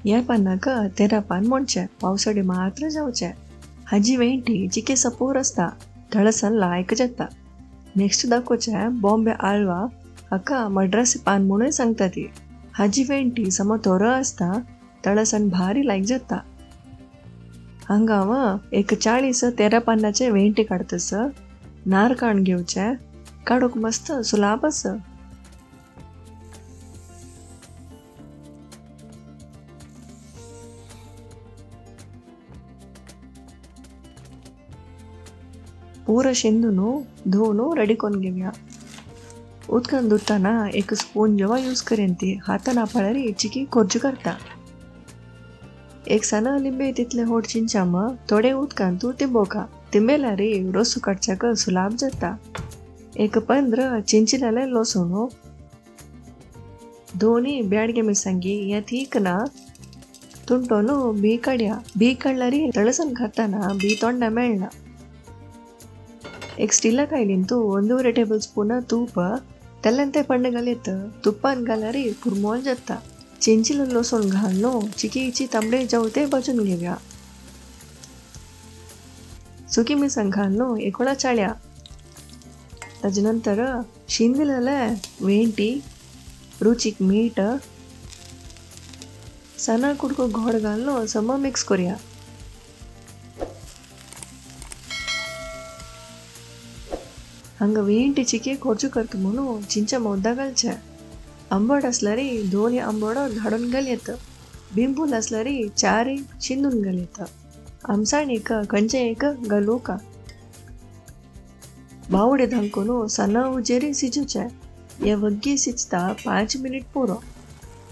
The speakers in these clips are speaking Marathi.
या पानाक तेरा पान म्हणचे पावसाळी मात्र जावचे हाजी वेंटी चिके सपोर असता थळसन लायक जाता नेक्स्ट दाखोवचे बॉम्बे आळवा हाका मड्रासी पान म्हणून सांगता ती हाजी वेंटी सम तोर असता तळसन भारी लायक जाता हांगाव एक 40 तेरा पानाचे वेंटी काढतस नार काण घेवचे काढूक मस्त सुलाभ अस पूरा शिंदून धुवन रेडी करून घेऊया उदकान धुताना एक स्पून जेव्हा यूज करेन ती हातान आपल्यारी चिकी कोरची करता एक सन लिंबे तितले होट चिंचाम थोडे उदकान तू तिंबोका तिंबेल्यारी रोसू काडच्याक सुलाभ जाता एक 15 चिंचिलेले लसूण दोन्ही ब्याडगे मिरसांगी या थीकना ತುಂಟೋನು ಬೀ ಕಡ್ಯ ಬೀ ಕಳ್ಳರಿ ತಳಸನ್ ಖತ್ತಾನ ಬೀ ತೊಂಡ ಮೇಳ್ನ एक स्टील कायलींतू 1.5 ಟೇಬಲ್ ಸ್ಪೂನ್ तूप तेल्लंते पंडगलेत तुप्पान घालारी कुरमोल जाता चिंचिल लसूण घालून चिकीची तांबडे जावते भाजून घेऊया सुकी मिरसांग घालून एकोळा चाळ्या ताजे नंतर शिंदिलेले वेंटी रुचीक मीठ सना कुडको घोड घालून सम मिक्स करूया हांगा वेंटी चिके कोरचू करता म्हणून चिंचा मोद्दा घालचे आंबट असल्यारी 2 आंबोड धाडून घालयेत बिंबूल असल्यारी 4 चिंदून घालयेत आमसाण एक कंचे एक घालू का बावडे धांकून सना उजेरी सिजूचे या वग्गी सिजता 5 मिनिट पुरो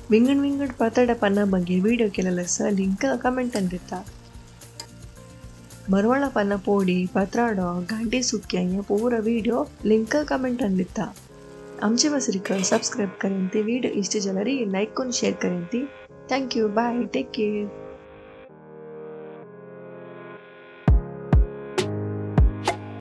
विंगड विंगड पातळ पाना ಬಗ್ಗೆ ವಿಡಿಯೋ केलेला आसा लिंक कमेंटान दिता मरवाळा पाना पोडी पत्राडो गांठी सुक्या हे पूरा वीडियो लिंक कमेंटान दिता आमचे वसरीक सब्सक्राइब करेन ती वीडियो इष्ट जाल्यार लाइक करून शेअर करेन ती thank you bye take care